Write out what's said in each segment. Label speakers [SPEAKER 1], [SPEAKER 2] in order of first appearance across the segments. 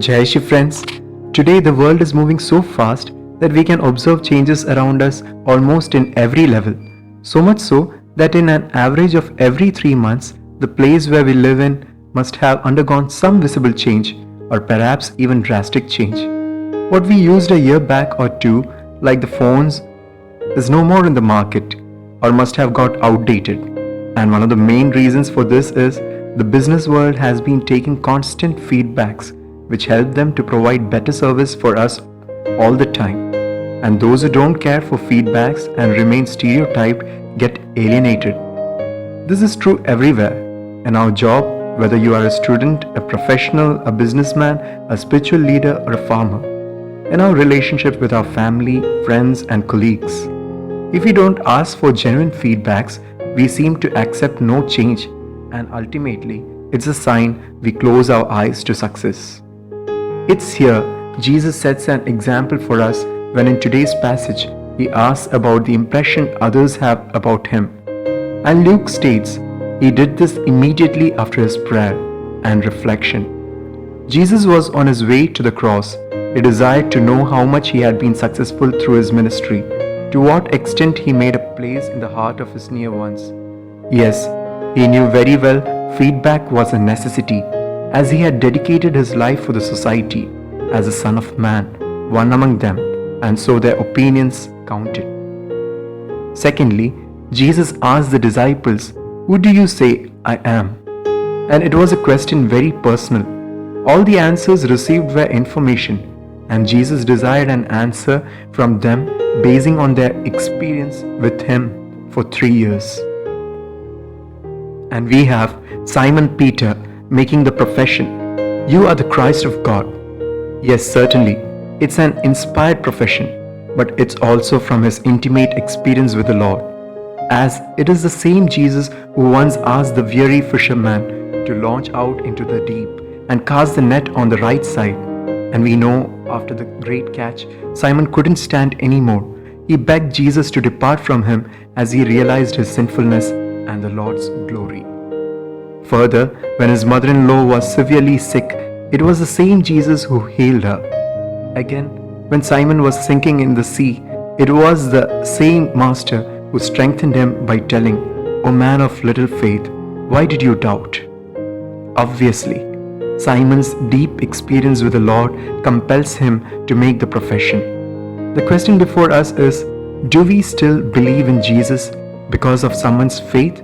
[SPEAKER 1] Jai Shri friends, today the world is moving so fast that we can observe changes around us almost in every level. So much so that in an average of every 3 months, the place where we live in must have undergone some visible change or perhaps even drastic change. What we used a year back or two, like the phones, is no more in the market or must have got outdated. And one of the main reasons for this is the business world has been taking constant feedbacks which help them to provide better service for us all the time. And those who don't care for feedbacks and remain stereotyped get alienated. This is true everywhere. In our job, whether you are a student, a professional, a businessman, a spiritual leader, or a farmer. In our relationship with our family, friends, and colleagues. If we don't ask for genuine feedbacks, we seem to accept no change, and ultimately, it's a sign we close our eyes to success. It's here Jesus sets an example for us when in today's passage he asks about the impression others have about him. And Luke states he did this immediately after his prayer and reflection. Jesus was on his way to the cross. He desired to know how much he had been successful through his ministry, to what extent he made a place in the heart of his near ones. Yes, he knew very well feedback was a necessity, as he had dedicated his life for the society as a son of man, one among them, and so their opinions counted. Secondly, Jesus asked the disciples, "Who do you say I am?" And it was a question very personal. All the answers received were information, and Jesus desired an answer from them basing on their experience with him for 3 years. And we have Simon Peter making the profession, "You are the Christ of God." Yes, certainly, it's an inspired profession, but it's also from his intimate experience with the Lord, as it is the same Jesus who once asked the weary fisherman to launch out into the deep and cast the net on the right side. And we know after the great catch, Simon couldn't stand anymore. He begged Jesus to depart from him as he realized his sinfulness and the Lord's glory. Further, when his mother-in-law was severely sick, it was the same Jesus who healed her. Again, when Simon was sinking in the sea, it was the same Master who strengthened him by telling, "O man of little faith, why did you doubt?" Obviously, Simon's deep experience with the Lord compels him to make the profession. The question before us is, do we still believe in Jesus because of someone's faith,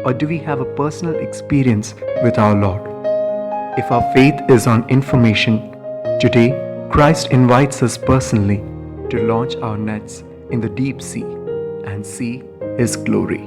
[SPEAKER 1] or do we have a personal experience with our Lord? If our faith is on information, today Christ invites us personally to launch our nets in the deep sea and see His glory.